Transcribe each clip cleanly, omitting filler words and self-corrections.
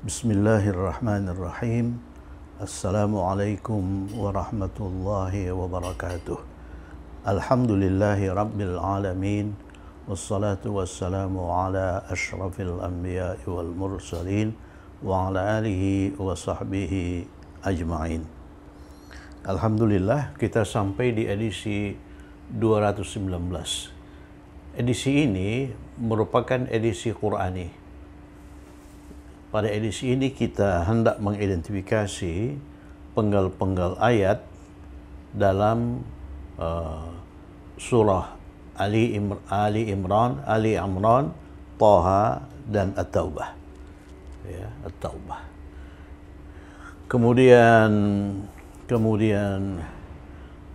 Bismillahirrahmanirrahim. Assalamualaikum warahmatullahi wabarakatuh. Alhamdulillahi rabbil alamin. Wassalatu wassalamu ala ashrafil anbiya'i wal mursalin wa ala alihi wa sahbihi ajma'in. Alhamdulillah, kita sampai di edisi 219. Edisi ini merupakan edisi Qur'ani. Pada edisi ini kita hendak mengidentifikasi penggal-penggal ayat dalam surah Ali Imran, Thaha dan At-Taubah. Ya, At-Taubah. Kemudian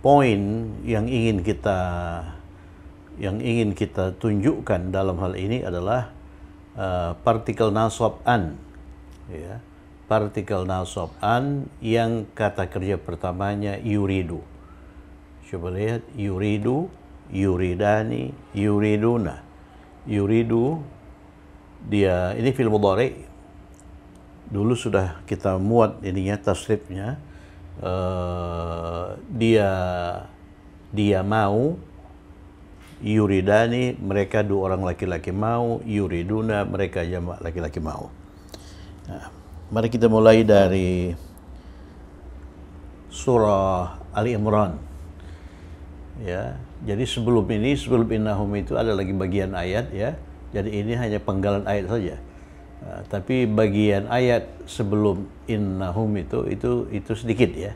poin yang ingin kita tunjukkan dalam hal ini adalah partikel nasab an. Ya, partikel nasab an yang kata kerja pertamanya yuridu. Coba lihat, yuridu, yuridani, yuriduna. Yuridu, dia ini fi'il mudhari. Dulu sudah kita muat ininya, tasrifnya. Dia mau. Yuridani, mereka dua orang laki-laki mau. Yuriduna, mereka jamak laki-laki mau. Nah, mari kita mulai dari surah Ali Imran. Ya, jadi sebelum innahum itu ada lagi bagian ayat, ya. Jadi ini hanya penggalan ayat saja. Nah, tapi bagian ayat sebelum innahum itu sedikit, ya.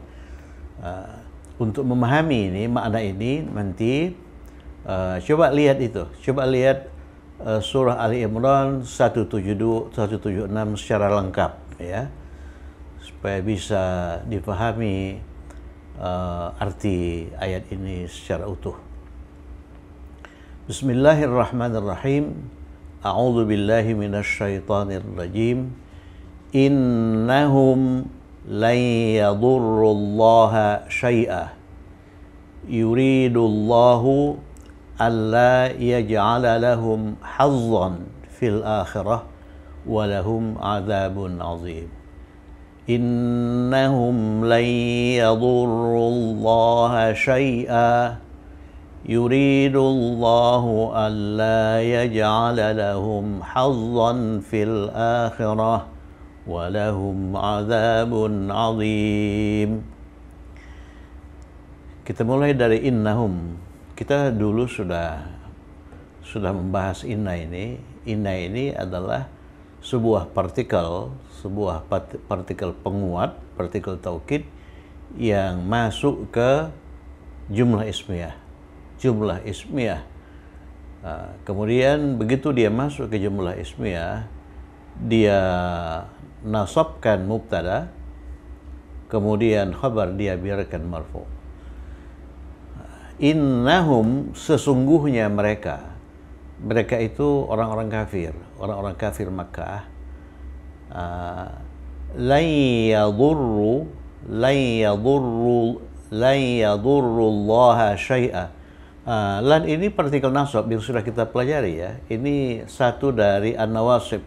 Untuk memahami ini makna ini nanti coba lihat itu. Coba lihat surah Ali Imran 172, 176 secara lengkap, ya, supaya bisa dipahami arti ayat ini secara utuh. Bismillahirrahmanirrahim. A'udzu billahi minasyaitonir rajim. Innahum lan yadurrullaha syai'a. Yuridullahu alla yaj'ala lahum hazzan fil akhirah wa lahum 'adzabun 'adzim. Innahum lan yadurrullaha syai'a yuridullahu alla yaj'ala lahum hazzan fil akhirah wa lahum 'adzabun 'adzim. Kita mulai dari innahum. Kita dulu sudah membahas inna ini. Inna ini adalah sebuah partikel penguat, partikel taukid yang masuk ke jumlah ismiyah. Kemudian begitu dia masuk ke jumlah ismiyah, dia nasabkan mubtada, kemudian khabar dia biarkan marfu'. Innahum, sesungguhnya mereka itu orang-orang kafir Makkah. Lan yadurrullaha syai'a. Lan ini partikel nasab yang sudah kita pelajari, ya. Ini satu dari an-nawasib,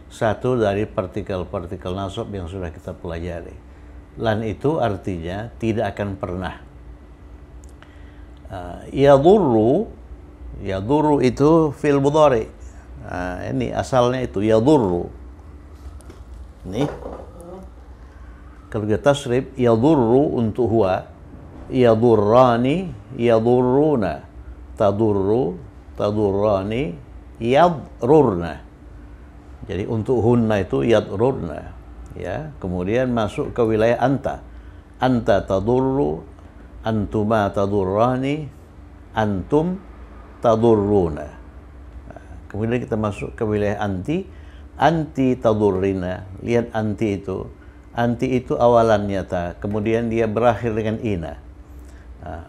satu dari partikel-partikel nasab yang sudah kita pelajari. Lan itu artinya tidak akan pernah. Yadurru itu fi'il mudhari. Ini asalnya itu yadurru. Ini kalau kita tasrif, yadurru untuk huwa, yadurrani, yadurruna, tadurru, tadurrani, yadrurna. Jadi untuk hunna itu yadrurna, ya. Kemudian masuk ke wilayah anta tadurru, antuma tadurrani, antum tadurruna. Kemudian kita masuk ke wilayah anti tadurrina. Lihat anti itu awalannya ta, kemudian dia berakhir dengan ina.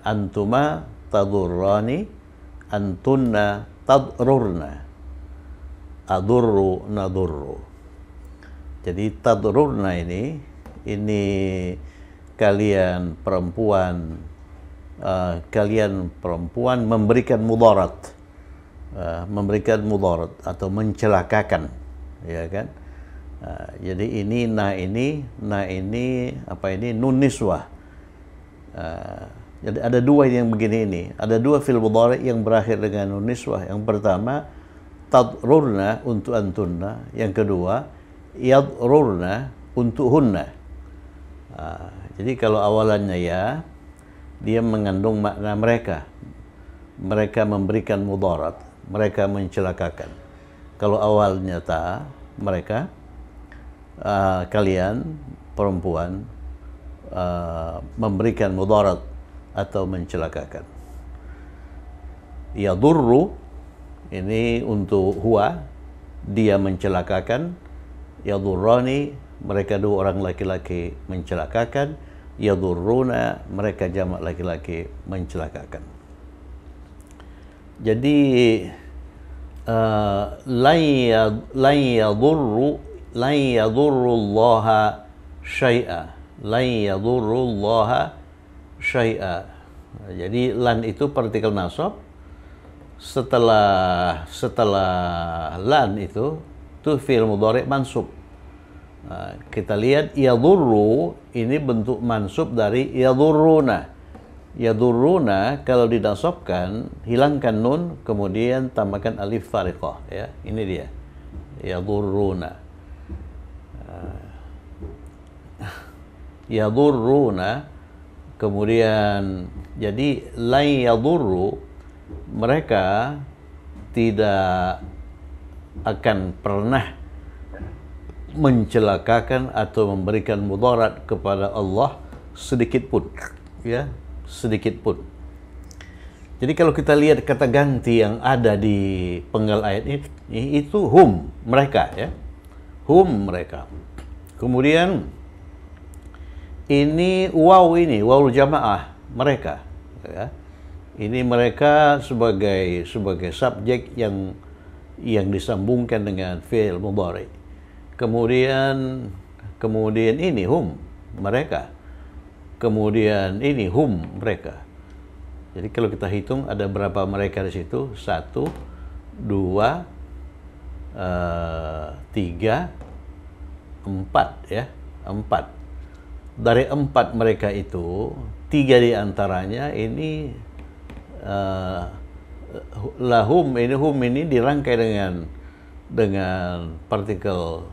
Antuma tadurrani, antunna tadrurna, adurru nadurru. Jadi tadrurna ini kalian perempuan memberikan mudarat atau mencelakakan, ya kan? Jadi ini apa ini nun niswah. Jadi ada dua yang begini ini. Ada dua fi'il mudhari yang berakhir dengan nun niswah. Yang pertama tadrurna untuk antunna. Yang kedua yadrurna untuk hunna. Jadi kalau awalannya ya, dia mengandung makna mereka. Mereka memberikan mudarat, mereka mencelakakan. Kalau awalnya ta, mereka, kalian perempuan memberikan mudarat atau mencelakakan. Yadurru ini untuk huwa, dia mencelakakan. Yadurrani, mereka dua orang laki-laki mencelakakan. Yadurruna, mereka jamak laki-laki mencelakakan. Jadi lan yadurrullaha syai'a. Lan yadurrullaha syai'a. Jadi lan itu partikel nasab. Setelah lan itu fi'il mudhari mansub. Kita lihat yadurru ini bentuk mansub dari yadurruna. Yadurruna kalau dinasabkan, hilangkan nun, kemudian tambahkan alif fariqah, ya. Ini dia. Yadurruna. Yadurruna, kemudian jadi la yadurru, mereka tidak akan pernah mencelakakan atau memberikan mudarat kepada Allah sedikit pun, ya. Sedikit pun. Jadi kalau kita lihat kata ganti yang ada di penggal ayat ini, itu hum, mereka, ya. Hum, mereka. Kemudian ini waw jamaah, mereka, ya. Ini mereka sebagai subjek yang disambungkan dengan fi'il mudhari. Kemudian ini hum, mereka. Kemudian ini hum, mereka. Jadi kalau kita hitung ada berapa mereka di situ? 1, 2, 3, 4, ya. 4. Dari 4 mereka itu, 3 di antaranya ini lahum, hum ini dirangkai dengan partikel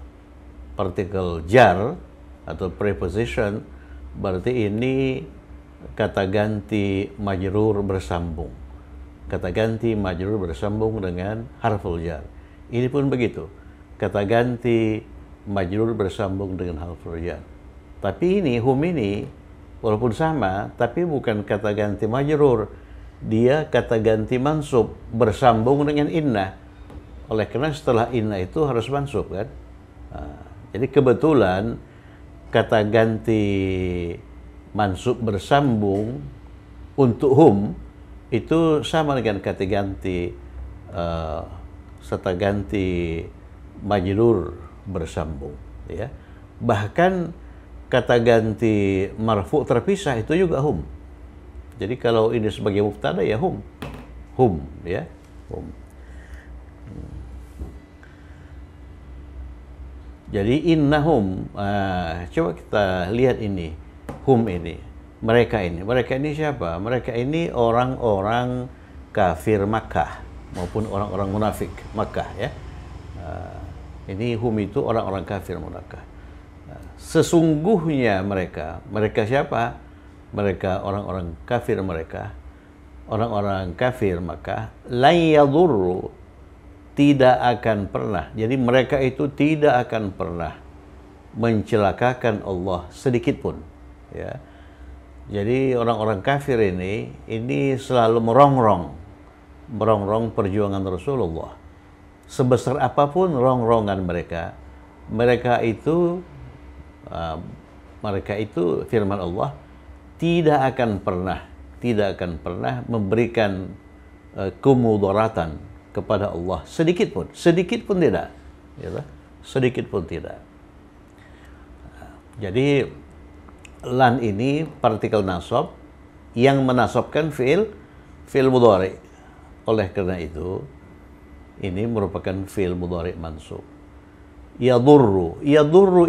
jar atau preposition. Berarti ini kata ganti majrur bersambung. Kata ganti majrur bersambung dengan harful jar. Ini pun begitu. Kata ganti majrur bersambung dengan harful jar. Tapi ini hum ini walaupun sama, tapi bukan kata ganti majrur. Dia kata ganti mansub bersambung dengan inna. Oleh karena setelah inna itu harus mansub, kan? Jadi kebetulan kata ganti mansub bersambung untuk hum itu sama dengan kata ganti serta ganti majrur bersambung, ya. Bahkan kata ganti marfu terpisah itu juga hum. Jadi kalau ini sebagai mubtada ya hum, ya, hum. Jadi innahum, coba kita lihat ini, hum ini, mereka ini siapa? Mereka ini orang-orang kafir Makkah maupun orang-orang munafik Makkah, ya. Ini hum itu orang-orang kafir Makkah. Sesungguhnya mereka siapa? Mereka orang-orang kafir mereka, orang-orang kafir Makkah, la yadurru, tidak akan pernah. Jadi mereka itu tidak akan pernah mencelakakan Allah sedikit pun, ya. Jadi orang-orang kafir ini selalu merongrong perjuangan Rasulullah. Sebesar apapun rongrongan mereka itu firman Allah tidak akan pernah memberikan kemudaratan kepada Allah sedikit pun tidak, ya, sedikit pun tidak. Jadi lan ini partikel nasab yang menasabkan fi'il mudhari. Oleh karena itu ini merupakan fi'il mudhari mansub. Yadurru. Yadurru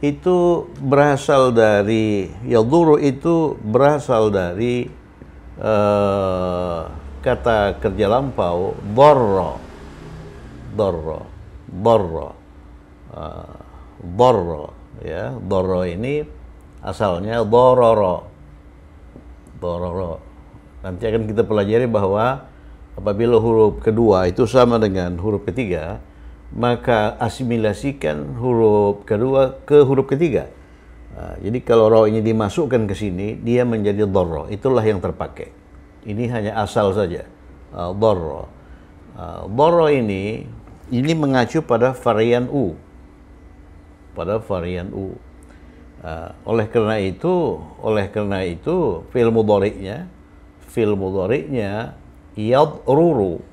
itu berasal dari, yadurru itu berasal dari kata kerja lampau darra. Darra. Darra. Darra, ya. Darra ini asalnya dororo. Dororo. Nanti akan kita pelajari bahwa apabila huruf kedua itu sama dengan huruf ketiga, maka asimilasikan huruf kedua ke huruf ketiga. Jadi kalau ro ini dimasukkan ke sini, dia menjadi dorro. Itulah yang terpakai. Ini hanya asal saja. Dorro. Dorro ini mengacu pada varian u. Pada varian u. Oleh karena itu fi'il mudhari'nya yadruru.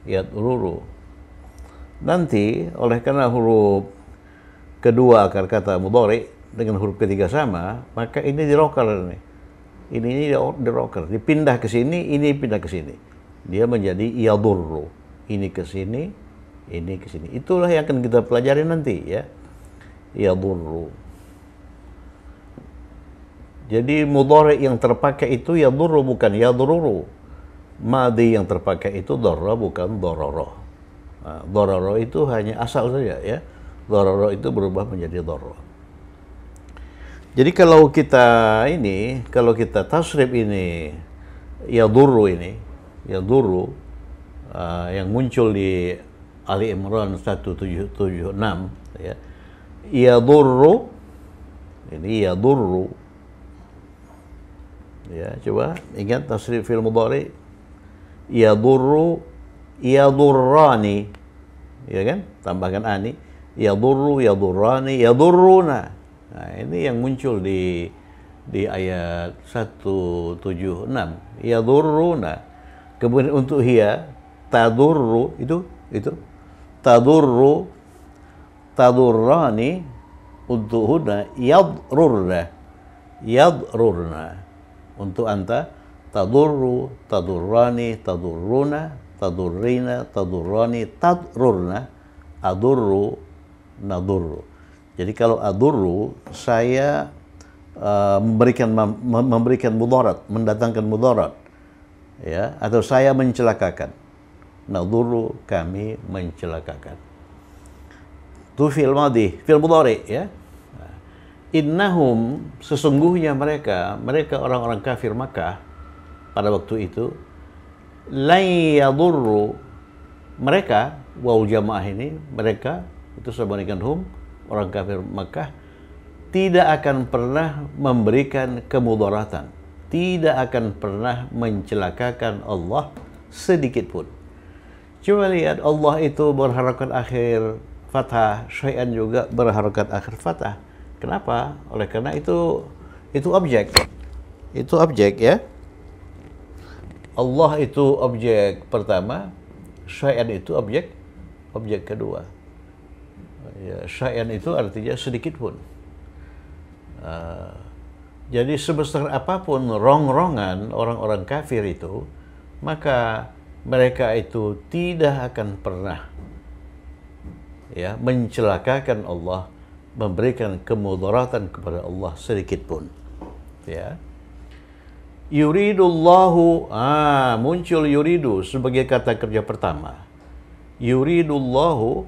Yadruru. Nanti oleh karena huruf kedua akar kata mudhari dengan huruf ketiga sama, maka ini diroker nih. Ini diroker, dipindah ke sini, ini pindah ke sini. Dia menjadi yadurru. Ini ke sini, ini ke sini. Itulah yang akan kita pelajari nanti, ya. Yadurru. Jadi mudhari yang terpakai itu yadurru, bukan yadururu. Madi yang terpakai itu darra, bukan dororo. Dororo itu hanya asal saja, ya. Dororo itu berubah menjadi dorro. Jadi kalau kita tasrif ini yadurru yang muncul di Ali Imran 176, ya. Yadurru, ini yadurru. Ya, coba ingat tasrif fi'il mudhari. Yadurru, yadurrani. Ya kan? Tambahkan ani. Yadurru, yadurrani, yadurruna. Nah, ini yang muncul di ayat 176. Yadurruna. Kemudian untuk hiya, tadurru, itu tadurru, tadurrani. Untuk huna, yadrurna. Untuk anta, tadurru, tadurrani, tadurruna, tadurrina, tadurrani, tadrurna, adurru, nadurru. Jadi kalau adurru, saya memberikan mudarat, mendatangkan mudarat, ya, atau saya mencelakakan. Nadurru, kami mencelakakan. Itu fi'il madhi, fi'il mudhari, ya. Innahum, sesungguhnya mereka orang-orang kafir Makkah pada waktu itu, lan yadurru, mereka, waw jamaah ini, mereka, itu sebandingkan hum, orang kafir Makkah, tidak akan pernah memberikan kemudaratan, tidak akan pernah mencelakakan Allah sedikit pun. Coba lihat, Allah itu berharakat akhir fathah, syai'an juga berharakat akhir fathah. Kenapa? Oleh karena itu objek. Itu objek, ya. Allah itu objek pertama, syai'an itu objek kedua. Ya, syai'an itu artinya sedikit pun. Jadi sebesar apapun rongrongan orang-orang kafir itu, maka mereka itu tidak akan pernah, ya, mencelakakan Allah, memberikan kemudaratan kepada Allah sedikit pun, ya. Yuridullahu, muncul yuridu sebagai kata kerja pertama. Yuridullahu,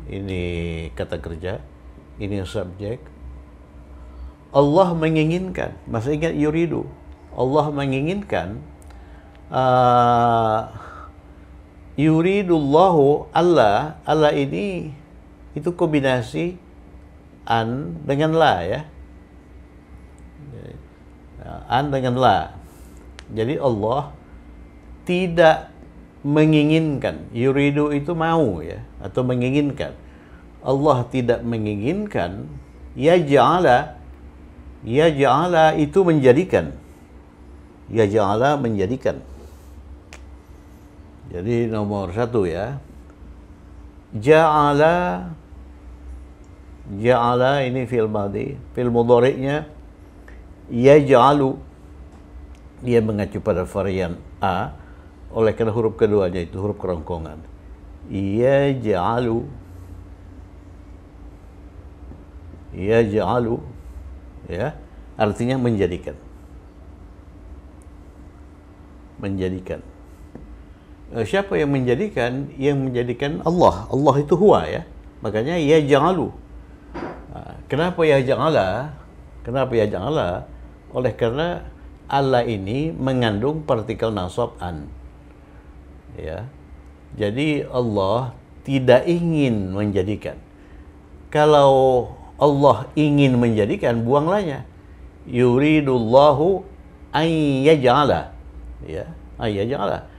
ini kata kerja, ini subjek. Allah menginginkan, masih ingat yuridu? Allah menginginkan. Yuridullahu, Allah ini itu kombinasi an dengan la, ya. An dengan la. Jadi Allah tidak menginginkan. Yuridu itu mau, ya, atau menginginkan. Allah tidak menginginkan. Yaj'ala itu menjadikan. Yaj'ala menjadikan. Jadi nomor satu, ya. Ja'ala ini fi'il madhi, fi'il mudhari'nya yaj'alu, dia mengacu pada varian a. Oleh karena huruf keduanya itu huruf kerongkongan. Yaj'alu, yaj'alu, ya, artinya menjadikan. Menjadikan. Siapa yang menjadikan? Yang menjadikan Allah. Allah itu huwa, ya. Makanya yaj'alu. Kenapa yaj'ala? Kenapa yaj'ala? Oleh karena Allah ini mengandung partikel nasab an. Ya. Jadi Allah tidak ingin menjadikan. Kalau Allah ingin menjadikan, buanglahnya. Yuridullahu an yaj'ala. Ya, an yaj'ala.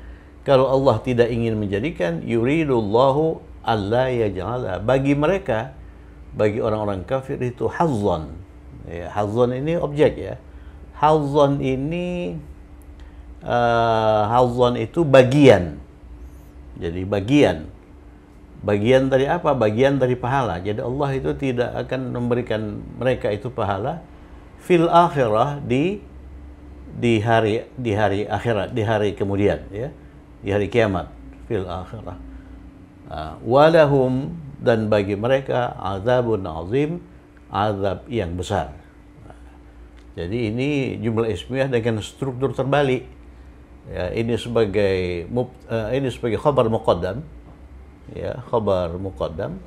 Kalau Allah tidak ingin menjadikan, yuridullahu alla yaj'ala. Bagi mereka, bagi orang-orang kafir itu hazzan. Ya, hazzan ini objek, ya. Hazzan ini hazzan itu bagian. Jadi bagian dari apa? Bagian dari pahala. Jadi Allah itu tidak akan memberikan mereka itu pahala fil akhirah, di hari akhirat, di hari kemudian, ya, di hari kiamat, fil akhirah. Walahum, dan bagi mereka azabun azim, azab yang besar. Jadi ini jumlah ismiyah dengan struktur terbalik. Ya, ini sebagai khabar muqaddam, ya, khabar muqaddam.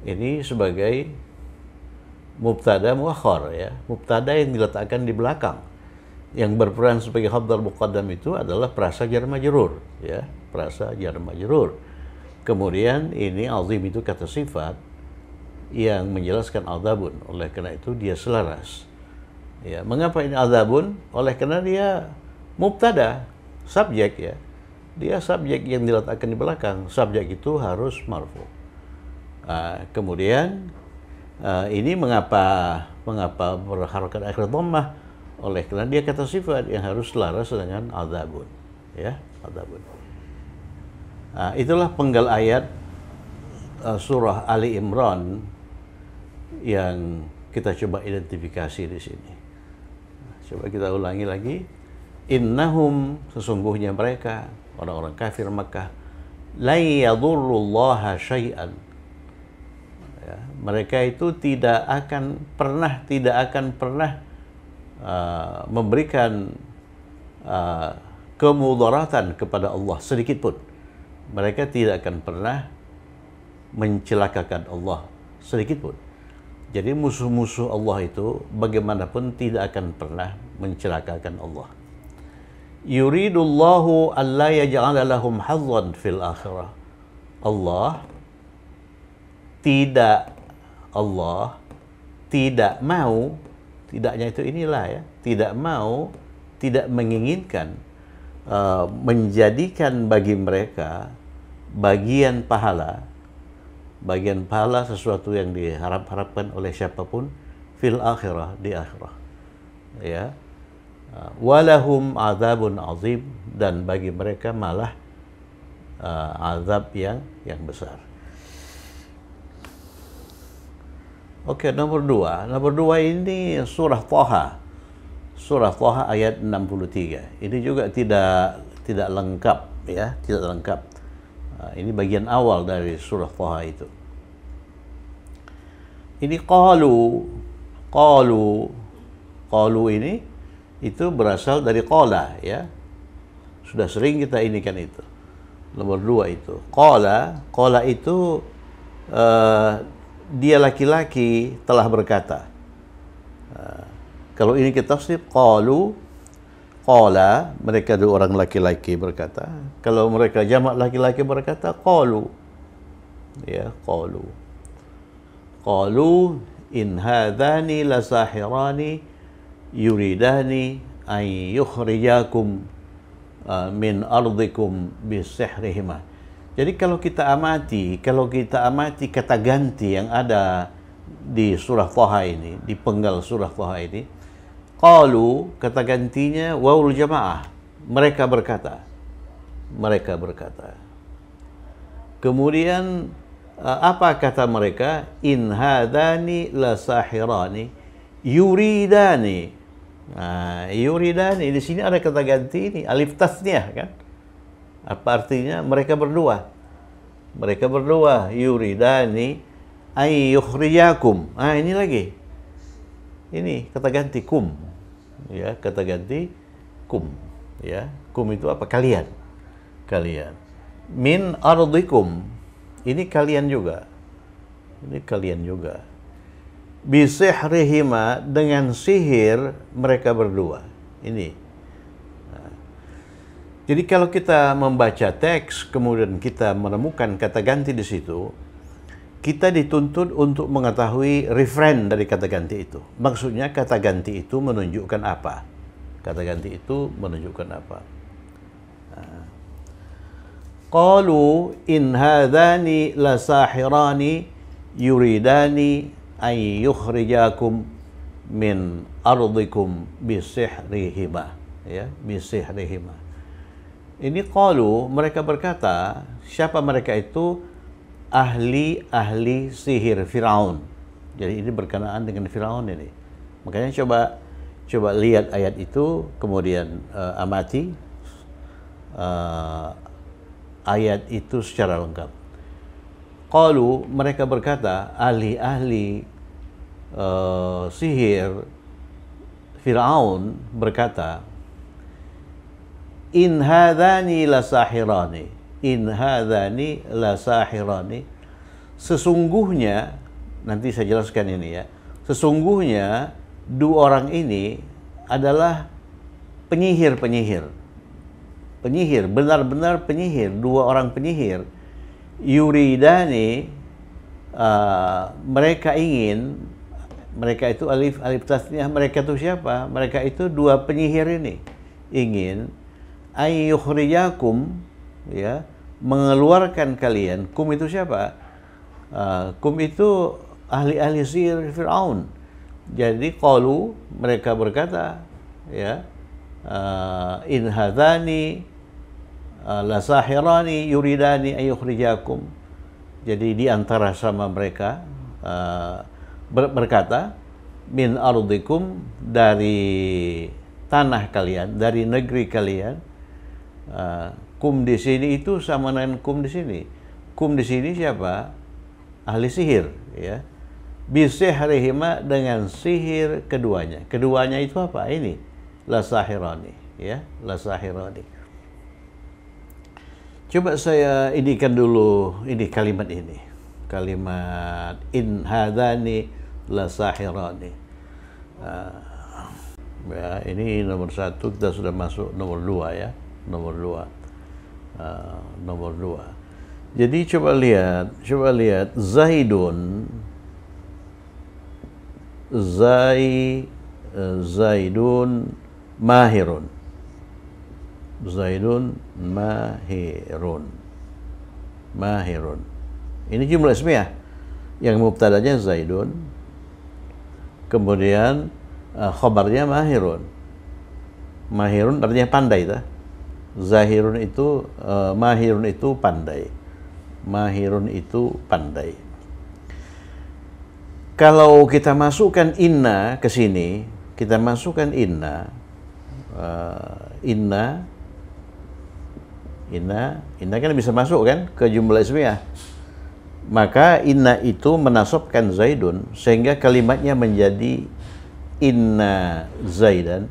Ini sebagai mubtada muakhar, ya, mubtada yang diletakkan di belakang. Yang berperan sebagai khabar muqaddam itu adalah prasa jar majrur, ya, prasa jar majrur. Kemudian ini azim itu kata sifat yang menjelaskan azabun. Oleh karena itu dia selaras. Ya, mengapa ini azabun? Oleh karena dia mubtada, subjek, ya. Dia subjek yang diletakkan di belakang. Subjek itu harus marfu. Kemudian ini mengapa berharokat akhir dhammah? Oleh karena dia kata sifat yang harus selaras dengan azabun, ya, azabun. Itulah penggal ayat surah Ali Imran yang kita coba identifikasi di sini. Coba kita ulangi lagi. Innahum, sesungguhnya mereka, orang-orang kafir Makkah, la yadurrullaha syai'an. Ya, mereka itu tidak akan pernah memberikan kemudaratan kepada Allah sedikit pun. Mereka tidak akan pernah mencelakakan Allah sedikit pun. Jadi musuh-musuh Allah itu bagaimanapun tidak akan pernah mencelakakan Allah. Yuridullahu alla yaj'ala lahum hazzan fil akhirah. Allah tidak mau, tidaknya itu inilah, ya, tidak menginginkan menjadikan bagi mereka bagian pahala sesuatu yang diharapkan oleh siapapun fil akhirah, di akhirah, ya. Walahum azabun azim, dan bagi mereka malah azab yang besar. Oke, nomor dua ini surah Thaha. Surah Thaha ayat 63. Ini juga tidak lengkap, ya, tidak lengkap. Ini bagian awal dari surah Thaha itu. Ini qalu ini itu berasal dari qala, ya. Sudah sering kita inikan itu. Nomor 2 itu. Qala itu dia laki-laki telah berkata. Kalau ini kita tafsir qala, mereka dua orang laki-laki berkata. Kalau mereka jamak laki-laki berkata qalu. Ya, qalu in hadzani lasahirani yuridani an yukhrijakum min ardikum bisihrihima. Jadi kalau kita amati kata ganti yang ada di surah Thaha ini, di penggal surah Thaha ini, qalu, kata gantinya wawul jamaah, mereka berkata. Kemudian apa kata mereka? In hadani lasahirani yuridani. Yuridani, di sini ada kata ganti ini, alif tasniyah, kan? Apa artinya? Mereka berdua. Mereka berdua yuridani ay yukhrijakum. Ini lagi. Ini kata ganti kum. Ya, kata ganti kum. Ya, kum itu apa? Kalian. Kalian. Min ardikum. Ini kalian juga. Ini kalian juga. Bisihrihima, dengan sihir mereka berdua. Ini. Jadi kalau kita membaca teks, kemudian kita menemukan kata ganti di situ, kita dituntut untuk mengetahui referen dari kata ganti itu. Maksudnya kata ganti itu menunjukkan apa? Kata ganti itu menunjukkan apa? Qalu in hadhani lasahirani yuridani ay yukhrijakum min ardikum bisihrihima. Ya, bisihrihima. Ini qalu, mereka berkata, siapa mereka itu? Ahli sihir Firaun. Jadi ini berkenaan dengan Firaun ini. Makanya coba lihat ayat itu, kemudian amati ayat itu secara lengkap. Qalu, mereka berkata, ahli sihir Firaun berkata, in hadhani lasahirani, in hadhani lasahirani, sesungguhnya, nanti saya jelaskan ini ya, sesungguhnya dua orang ini adalah penyihir, benar-benar penyihir, dua orang penyihir. Yuridani, mereka ingin, mereka itu alif tasniyah, mereka itu siapa? Mereka itu dua penyihir ini ingin ayyukhrijakum, ya, mengeluarkan kalian. Kum itu siapa? Kum itu ahli sihir Fir'aun. Jadi qalu, mereka berkata, ya, in hadhani lasahirani yuridani ayyukhrijakum. Jadi di antara sama mereka berkata, min ardikum, dari tanah kalian, dari negeri kalian. Kum di sini itu sama dengan kum di sini. Kum di sini siapa? Ahli sihir, ya. Bisihrihima, dengan sihir keduanya. Keduanya itu apa? Ini lasahirani, ya, lasahirani. Coba saya indikan dulu ini kalimat ini. Kalimat in hadani lasahirani. Ya, ini nomor 1, kita sudah masuk nomor 2 ya. Nomor 2. Jadi coba lihat Zaidun mahirun. Zaidun mahirun. Ini jumlah ismiyah. Yang mubtadanya Zaidun, kemudian khabarnya mahirun. Mahirun artinya pandai, ta? Zahirun itu mahirun itu pandai. Mahirun itu pandai. Kalau kita masukkan inna ke sini, kita masukkan inna kan bisa masuk kan ke jumlah ismiyah. Maka inna itu menasabkan Zaidun, sehingga kalimatnya menjadi inna Zaidan.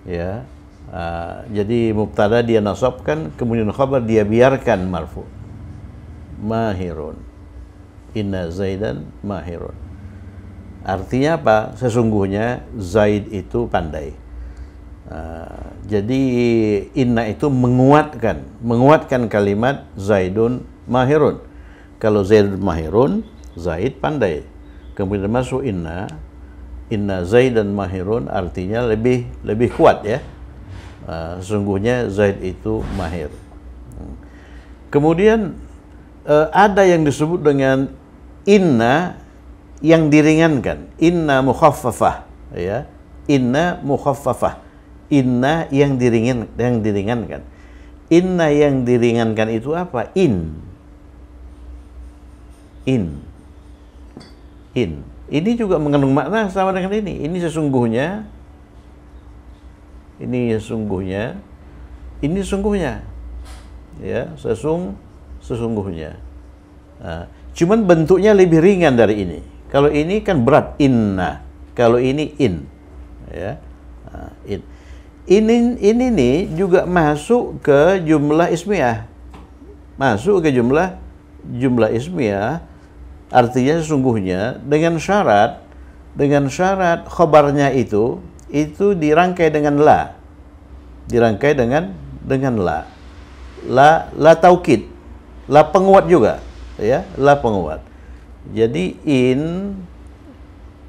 Ya, jadi mubtada dia nasabkan, kemudian khabar dia biarkan marfu. Mahirun, inna Zaidan mahirun. Artinya apa? Sesungguhnya Zaid itu pandai. Jadi inna itu menguatkan kalimat Zaidun mahirun. Kalau Zaidun mahirun, Zaid pandai. Kemudian masuk inna Zaidan mahirun, artinya lebih kuat ya. Sesungguhnya Zaid itu mahir. Kemudian ada yang disebut dengan inna yang diringankan, inna mukhaffafah, ya. Inna mukhaffafah. Inna yang diringankan. Inna yang diringankan itu apa? In. Ini juga mengandung makna sama dengan ini. Ini sesungguhnya, ini sesungguhnya, ini sesungguhnya, ya, sesungguhnya. Nah, cuman bentuknya lebih ringan dari ini. Kalau ini kan berat, inna. Kalau ini in, ya, nah, in. Ini nih juga masuk ke jumlah ismiyah, masuk ke jumlah ismiyah, artinya sesungguhnya dengan syarat khobarnya itu dirangkai dengan la, dirangkai dengan la taukid, la penguat juga, ya, la penguat. Jadi in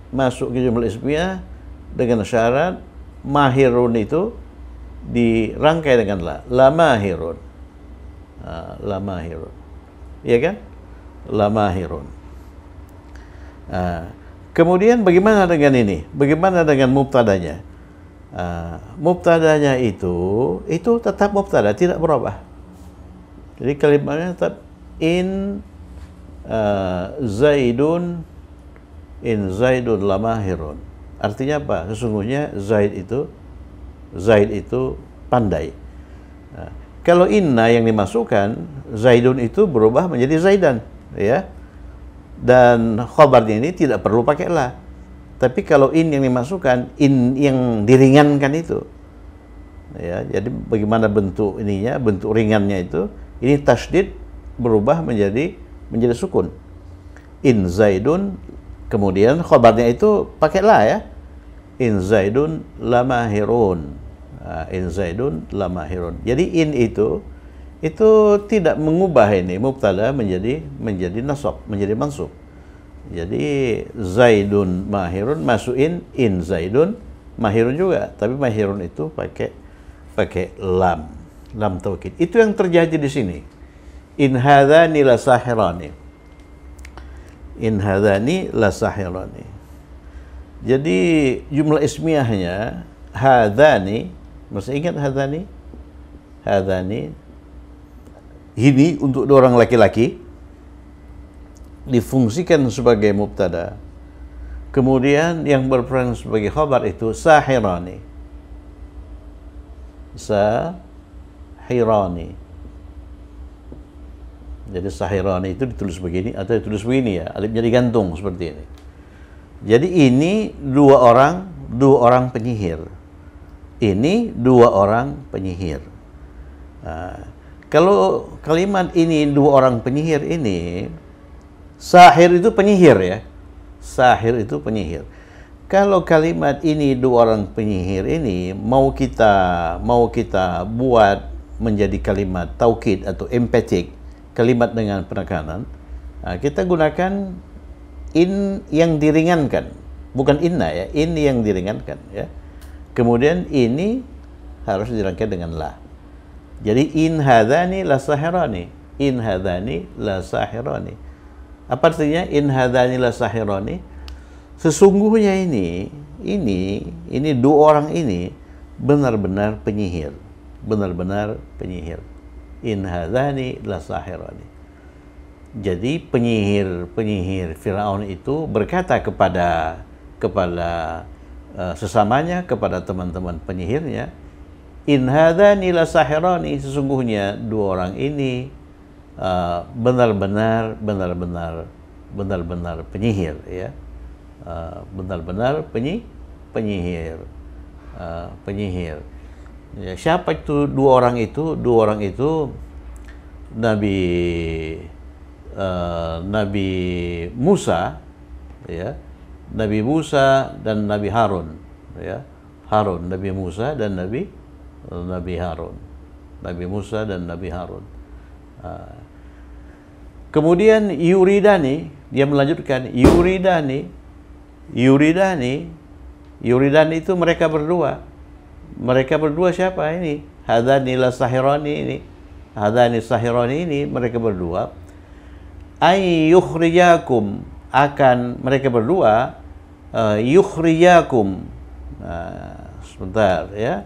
masuk ke jumlah ismiyah dengan syarat mahirun itu dirangkai dengan la mahirun, la mahirun, iya kan, la mahirun. Kemudian bagaimana dengan ini? Bagaimana dengan mubtadanya? Mubtadanya itu tetap mubtada, tidak berubah. Jadi kalimatnya tetap in zaidun la mahirun. Artinya apa? Sesungguhnya Zaid itu pandai. Kalau inna yang dimasukkan, Zaidun itu berubah menjadi Zaidan, ya. Dan khobarnya ini tidak perlu pakai la. Tapi kalau in yang dimasukkan, in yang diringankan itu, ya. Jadi bagaimana bentuk ininya, bentuk ringannya itu, ini tasydid berubah menjadi sukun. In Zaidun, kemudian khobarnya itu pakai la, ya. In Zaidun lamahirun. In Zaidun lamahirun. Jadi in itu tidak mengubah ini mubtada menjadi nasab, menjadi mansub. Jadi Zaidun mahirun masukin in Zaidun mahirun juga, tapi mahirun itu pakai lam taukid. Itu yang terjadi di sini. In hadzani lasahirani. In hadzani lasahirani. Jadi jumlah ismiyahnya hadzani, masih ingat hadzani? Hadzani ini untuk dua orang laki-laki difungsikan sebagai mubtada. Kemudian yang berperan sebagai khabar itu sahirani. Sahirani. Jadi sahirani itu ditulis begini atau ditulis begini, ya, alifnya digantung seperti ini. Jadi ini dua orang penyihir. Ini dua orang penyihir. Nah, kalau kalimat ini dua orang penyihir ini, sahir itu penyihir, ya. Sahir itu penyihir. Kalau kalimat ini dua orang penyihir ini mau kita buat menjadi kalimat taukid atau empatik, kalimat dengan penekanan, nah, kita gunakan in yang diringankan, bukan inna, ya, in yang diringankan, ya. Kemudian ini harus dirangkai dengan la. Jadi in hadzani lasahirani, in hadzani lasahirani. Apa artinya in hadzani lasahirani? Sesungguhnya ini dua orang ini benar-benar penyihir, benar-benar penyihir. In hadzani lasahirani. Jadi penyihir Firaun itu berkata kepada sesamanya, kepada teman-teman penyihirnya, in hadzani lasahirani, sesungguhnya dua orang ini benar-benar penyihir, ya. Benar-benar penyihir. Ya, siapa itu dua orang itu? Dua orang itu Nabi Musa, ya, Nabi Musa dan Nabi Harun, ya. Harun, Nabi Musa dan Nabi Harun, Nabi Musa dan Nabi Harun. Kemudian yuridani, dia melanjutkan yuridani itu mereka berdua. Mereka berdua siapa ini? Hadzani lasahirani ini. Hadzani sahirani ini mereka berdua. Ay yukhrijakum, akan mereka berdua yukhrijakum. Sebentar, ya.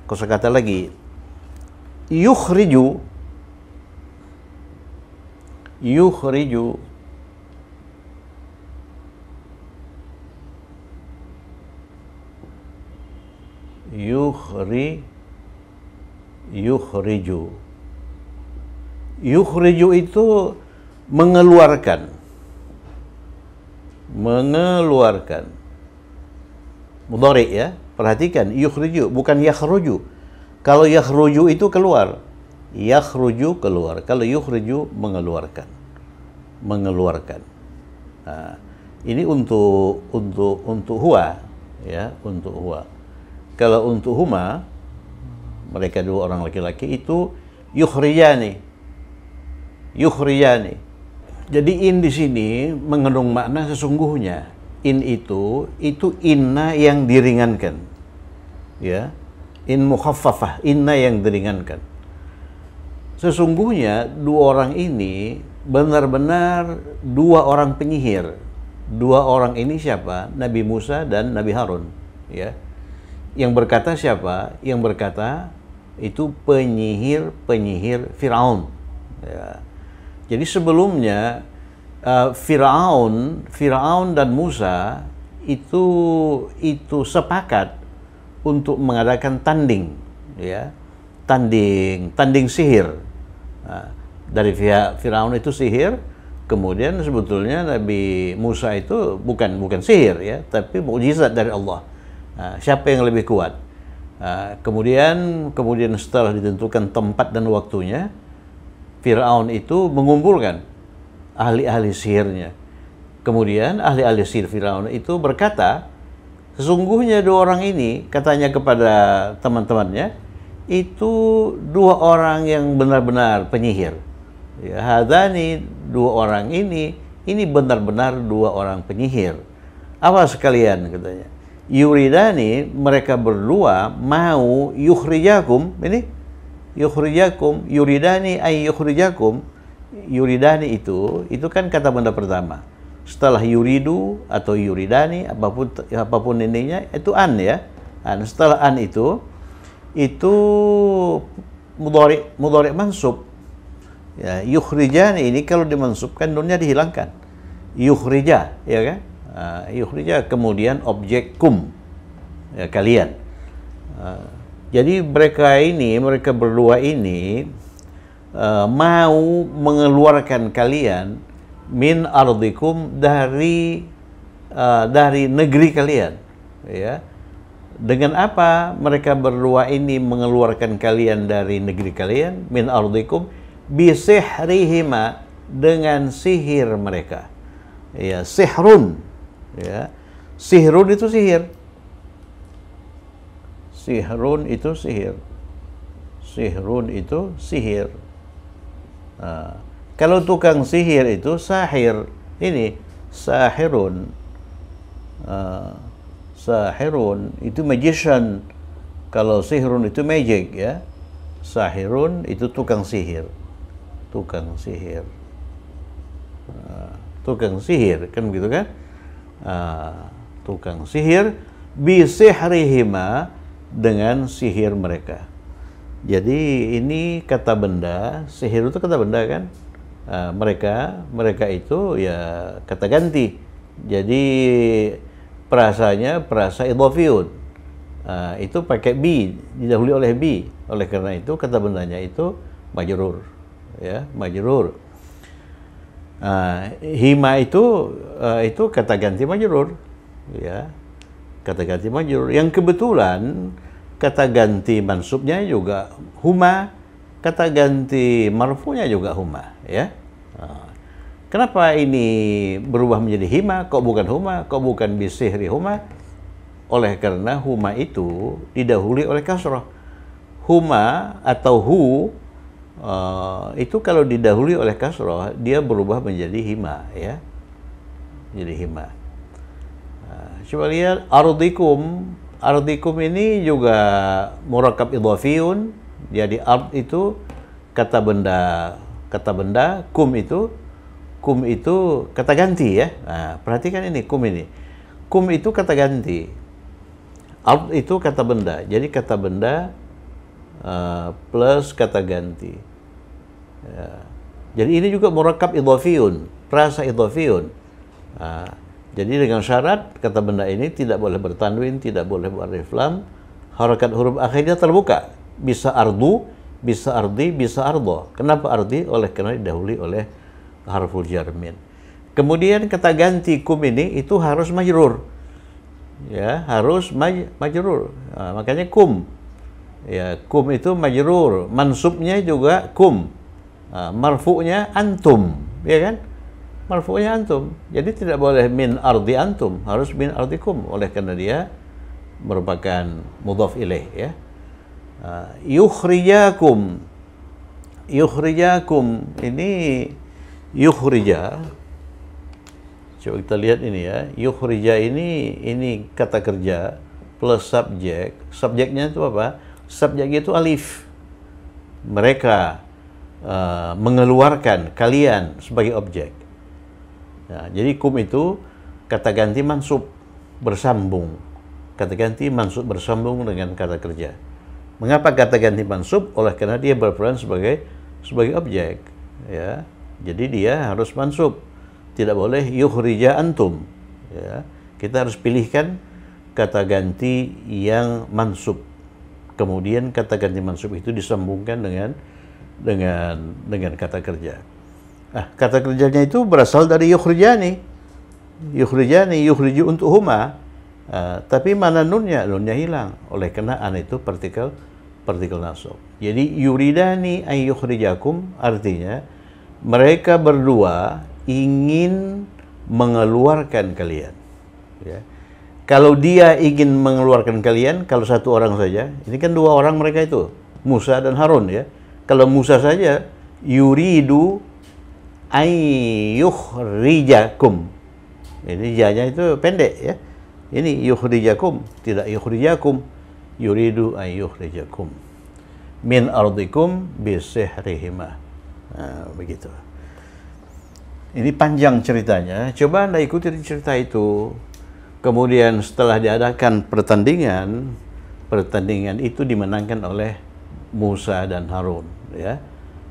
Kosakata lagi. Yukhriju Yukhriju. Yukhriju itu mengeluarkan. Mengeluarkan. Mudhari ya. Perhatikan, yukhriju bukan yakhruju. Kalau yakhruju itu keluar. Yakhruju keluar. Kalau yukhriju mengeluarkan. Mengeluarkan. Nah, ini untuk huwa ya, untuk huwa. Kalau untuk huma, mereka dua orang laki-laki itu yukhrijani. Yukhrijani. Jadi in di sini mengandung makna sesungguhnya. In itu inna yang diringankan. Ya. In mukhaffafah, inna yang diringankan. Sesungguhnya dua orang ini benar-benar dua orang penyihir. Dua orang ini siapa? Nabi Musa dan Nabi Harun, ya. Yang berkata siapa? Yang berkata itu penyihir Firaun. Ya. Jadi sebelumnya Firaun dan Musa itu sepakat untuk mengadakan tanding, ya, tanding sihir. Nah, dari pihak Firaun itu sihir, kemudian sebetulnya Nabi Musa itu bukan sihir ya, tapi mukjizat dari Allah. Nah, siapa yang lebih kuat? Kemudian setelah ditentukan tempat dan waktunya, Firaun itu mengumpulkan ahli-ahli sihirnya. Kemudian ahli-ahli sihir Firaun itu berkata, sesungguhnya dua orang ini, katanya kepada teman-temannya, itu dua orang yang benar-benar penyihir. Ya, hadani, dua orang ini benar-benar dua orang penyihir. Apa sekalian katanya? Yuridani, mereka berdua mau yukhrijakum, ini yukhrijakum, yuridani ay yukhrijakum. Yuridani itu kan kata benda pertama. Setelah yuridu atau yuridani, apapun ininya itu an ya. Setelah an itu mudhari mansub. Ya, yukhrijani ini kalau dimansubkan nunnya dihilangkan. Yukhrija, ya kan? Yukhrija kemudian objek kum, ya, kalian. Jadi mereka berdua ini mau mengeluarkan kalian min ardikum dari negeri kalian, ya. Dengan apa mereka berdua ini mengeluarkan kalian dari negeri kalian? Min ardikum bisihrihima, dengan sihir mereka. Ya, sihrun. Ya. Sihrun itu sihir. Sihrun itu sihir. Sihrun itu sihir. Nah, kalau tukang sihir itu sahir. Ini sahirun. Sahirun itu magician. Kalau sihrun itu magic ya. Sahirun itu tukang sihir. Tukang sihir. Tukang sihir kan begitu kan? Tukang sihir bisihrihima, dengan sihir mereka. Jadi ini kata benda, sihir itu kata benda kan? Mereka itu ya kata ganti. Jadi perasanya perasa idhafiyun. Itu pakai bi, didahului oleh bi. Oleh karena itu kata bendanya itu majrur, ya, majrur. Hima itu kata ganti majrur, ya, kata ganti majrur. Yang kebetulan kata ganti mansubnya juga huma, kata ganti marfu'nya juga huma, ya. Kenapa ini berubah menjadi hima, kok bukan huma, kok bukan bisihri huma? Oleh karena huma itu didahului oleh kasrah. Huma atau hu itu kalau didahului oleh kasrah dia berubah menjadi hima, ya. Jadi hima. Coba lihat ardikum. Ardikum ini juga murakkab idhafiyun. Jadi ard itu kata benda, kum itu kata ganti ya. Perhatikan ini kum ini. Kum itu kata ganti. Ard itu kata benda. Jadi kata benda plus kata ganti. Ya. Jadi ini juga murakkab idhafiyun, prasa idhafiyun. Jadi dengan syarat kata benda ini tidak boleh bertanwin, tidak boleh beralif lam, Harakat huruf akhirnya terbuka. Bisa ardu, bisa ardi, bisa ardo. Kenapa ardi? Oleh karena didahului oleh harful jar min. Kemudian kata ganti kum ini itu harus majrur. Ya, harus majrur. Nah, makanya kum. Ya, kum itu majrur. Mansubnya juga kum. Nah, marfu'nya antum, ya kan? Marfu'nya antum. Jadi tidak boleh min ardi antum, harus min ardikum. Oleh karena dia merupakan mudhaf ilaih, ya. Yukhrijakum. Yukhrijakum ini yukhrija. Coba kita lihat ini ya. Yukhrija ini kata kerja plus subjek. Subjeknya itu apa? Subjeknya itu alif. Mereka mengeluarkan kalian sebagai objek. Nah, jadi kum itu kata ganti mansub bersambung. Kata ganti mansub bersambung dengan kata kerja. Mengapa kata ganti mansub? Oleh karena dia berperan sebagai objek, ya. Jadi dia harus mansub. Tidak boleh yukhrija antum, ya. Kita harus pilihkan kata ganti yang mansub. Kemudian kata ganti mansub itu disambungkan dengan kata kerja. Nah, kata kerjanya itu berasal dari yukhrijani. Yukhrijani, yukhriju untuk huma. Tapi mana nunnya? Nunnya hilang. Oleh karena an itu partikel nasab. Jadi yuridani ay yukhrijakum artinya mereka berdua ingin mengeluarkan kalian. Ya. Kalau dia ingin mengeluarkan kalian, kalau satu orang saja, ini kan dua orang mereka itu, Musa dan Harun, ya. Kalau Musa saja, yuridu ay yukhrijakum. Ini janya itu pendek, ya. Ini yukhrijakum, tidak yukhrijakum. Yuridu ay yukhrijakum min ardikum bisihrihima. Nah, begitu. Ini panjang ceritanya. Coba Anda ikuti cerita itu. Kemudian setelah diadakan pertandingan itu dimenangkan oleh Musa dan Harun, ya.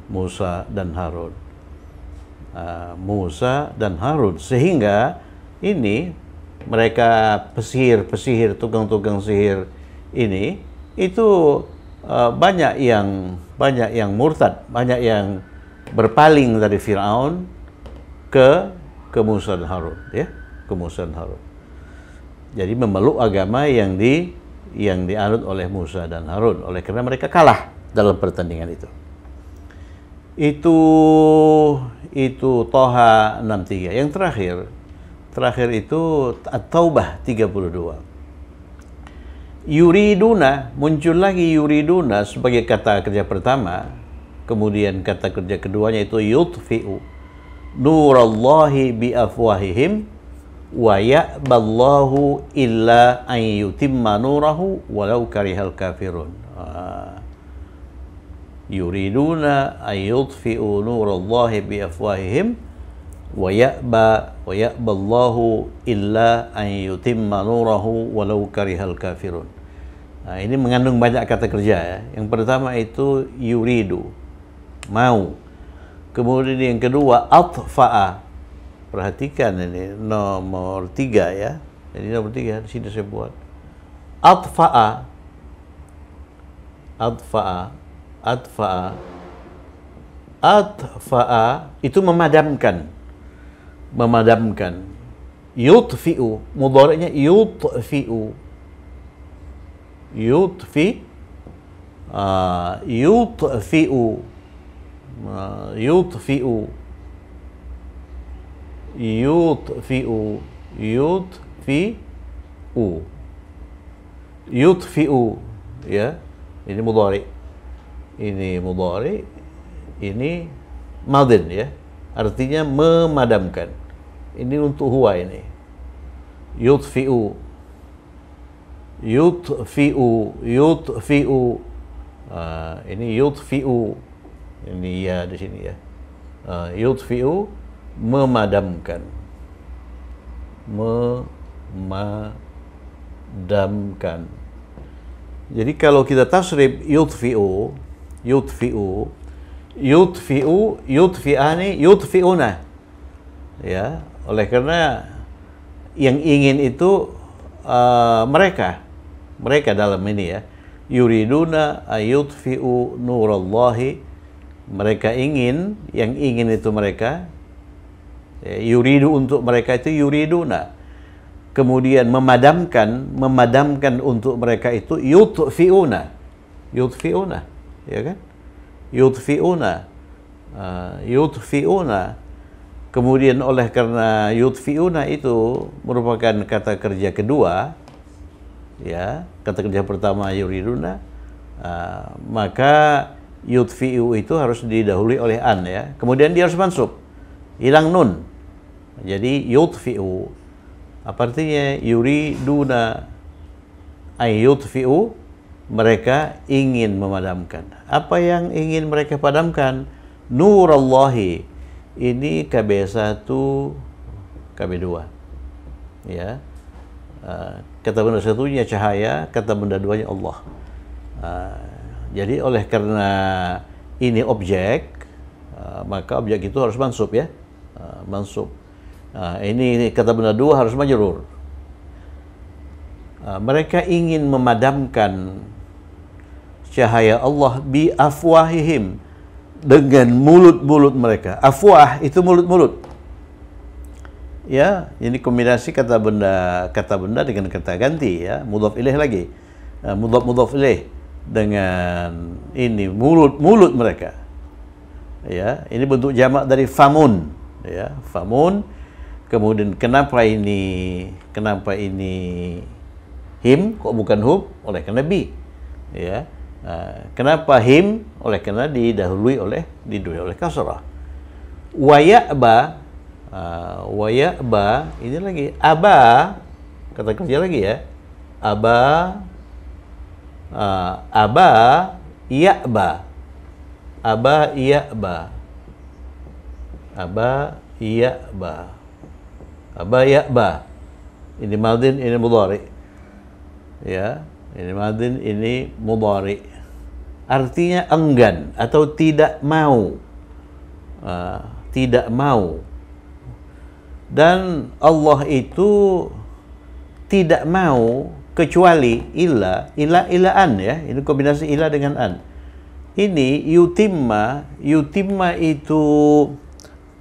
Musa dan Harun. Musa dan Harun, sehingga ini mereka pesihir, tukang-tukang sihir ini itu banyak yang murtad, banyak yang berpaling dari Firaun ke Musa dan Harun, ya, ke Musa dan Harun. Jadi memeluk agama yang dianut oleh Musa dan Harun, oleh karena mereka kalah dalam pertandingan itu. Itu Toha 63. Yang terakhir itu At-Taubah 32. Yuriduna, muncul lagi yuriduna sebagai kata kerja pertama, kemudian kata kerja keduanya itu yutfi'u nurallahi bi afwahihim wa ya'ballahu illa an yutimma nurahu walau karihal kafirun. Yuriduna an yutfi'u nurallahi bi afwahihim wa ya'ballahu illa an yutimma nurahu walau karihal kafirun. Nah, ini mengandung banyak kata kerja, ya. Yang pertama itu yuridu, mau. Kemudian yang kedua atfa'a. Perhatikan ini nomor 3, ya. Jadi nomor 3 di sini saya buat. Atfa'a itu memadamkan. Yutfi'u, mudhari'nya yutfi'u. Yutfi'u ya. Ini mudhari. Ini madin, ya. Artinya memadamkan. Ini untuk huwa ini. Yutfi'u. Ini yutfi'u. Ini ya di sini, ya. Yutfi'u, memadamkan. Jadi kalau kita tasrif yutfi'ani, yutfi'una. Ya, oleh karena yang ingin itu mereka dalam ini, ya. yuriduna ayutfi'u nurallahi, mereka ingin, yang ingin itu mereka, yuridu untuk mereka itu yuriduna, kemudian memadamkan untuk mereka itu yutfi'una, ya kan? Yutfi'una. Kemudian oleh karena yutfi'una itu merupakan kata kerja kedua, ya, kata kerja pertama yuriduna, maka yutfi'u itu harus didahului oleh an, ya. Kemudian dia harus mansub, hilang nun. Jadi yutfi'u, apa artinya? Yuriduna ay yutfi'u, mereka ingin memadamkan. Apa yang ingin mereka padamkan? Nurallahi. Ini KB1, KB2. Ya. Kata benda satunya cahaya, kata benda duanya Allah. Jadi oleh karena ini objek, maka objek itu harus mansub, ya. Mansub. Ini kata benda dua harus majrur. Mereka ingin memadamkan cahaya Allah bi afwahihim, dengan mulut-mulut mereka. Afwah itu mulut-mulut. Ya, ini kombinasi kata benda dengan kata ganti, ya, mudhaf ilaih lagi. Mudhaf ilaih dengan ini mulut mereka. Ya, ini bentuk jamak dari famun, ya, famun. Kemudian kenapa ini him kok bukan hub? Oleh karena bi. Ya. Kenapa him? Oleh karena didahului oleh kasrah. Wa ya'ba, ini lagi aba, kata kerja lagi, ya. Aba ya'ba, ini madin, ini mudhari, ya. Ini madin, ini mudhari. Artinya enggan atau tidak mau. Tidak mau. Dan Allah itu tidak mau kecuali ilaan, ya. Ini kombinasi ila dengan an. Ini yutimma itu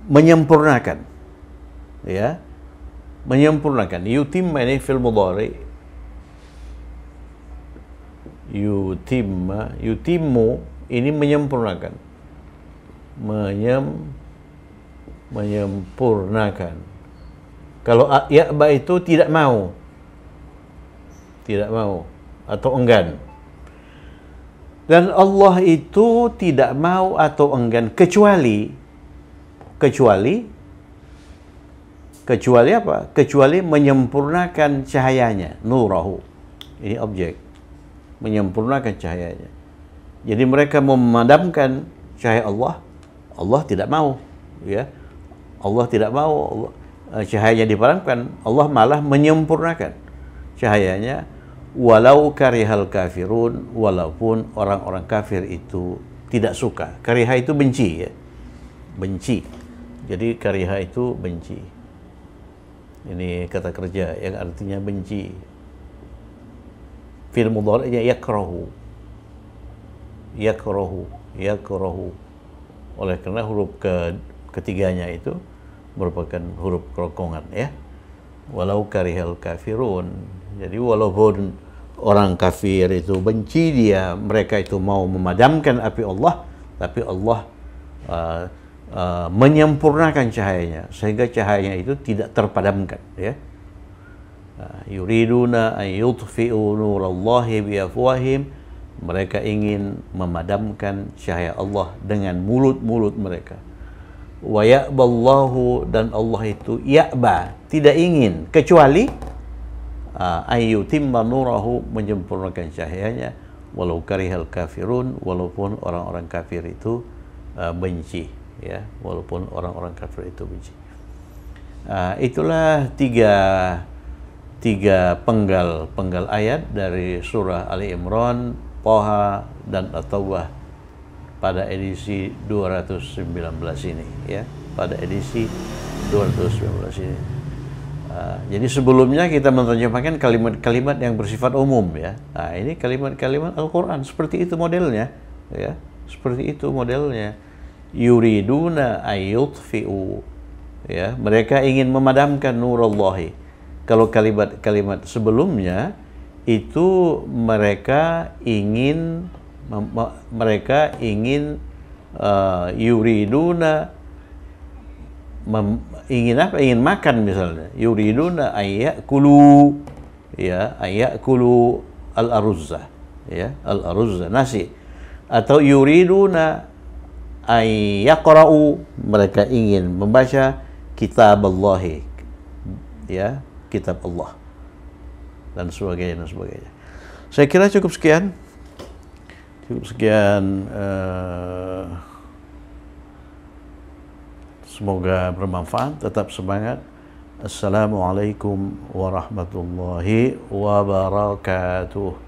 menyempurnakan. Ya. Menyempurnakan. Yutimma ini fil mudhari. Yutimmu ini menyempurnakan. Menyempurnakan. Kalau ya'ba itu tidak mau atau enggan. Dan Allah itu tidak mau atau enggan kecuali apa? Kecuali menyempurnakan cahayanya, nurahu. Ini objek. Menyempurnakan cahayanya. Jadi mereka memadamkan cahaya Allah, Allah tidak mau, ya. Allah tidak mau cahayanya dipadamkan, Allah malah menyempurnakan cahayanya, walau karihal kafirun, walaupun orang-orang kafir itu tidak suka. Kariha itu benci, ya. Benci. Jadi kariha itu benci. Ini kata kerja yang artinya benci. Fil mudhari'nya yakrahu. Oleh karena huruf ketiganya itu merupakan huruf kerokongan, ya. Walau karihal kafirun. Jadi walaupun orang kafir itu benci mereka itu mau memadamkan api Allah, tapi Allah menyempurnakan cahayanya sehingga cahayanya itu tidak terpadamkan, ya. Yuriduna an yutfi'u nurallahi biafwahim, mereka ingin memadamkan cahaya Allah dengan mulut-mulut mereka. Wa ya'ballahu, dan Allah itu ya'ba, tidak ingin kecuali ayyutimma nurahu, menyempurnakan cahayanya, walau karihal kafirun, walaupun orang-orang kafir itu benci, ya, walaupun orang-orang kafir itu benci. Itulah tiga penggal ayat dari surah Ali Imran, Thaha, dan At-Taubah pada edisi 219 ini, ya, pada edisi 219 ini. Jadi sebelumnya kita menerjemahkan kalimat-kalimat yang bersifat umum ya. Nah, ini kalimat-kalimat Al-Qur'an seperti itu modelnya ya. Seperti itu modelnya. Yuriduna ayyutfi'u ya, mereka ingin memadamkan nurallahi. Kalau kalimat-kalimat sebelumnya itu mereka ingin yuriduna ingin apa? Ingin makan misalnya. Yuriduna ayyakulu ya, ayyakulu al-aruzza ya, al-aruzza nasi. Atau yuriduna ayyaqra'u, mereka ingin membaca kitab Allahi ya, kitab Allah dan sebagainya dan sebagainya. Saya kira cukup sekian. Semoga bermanfaat. Tetap semangat. Assalamualaikum warahmatullahi wabarakatuh.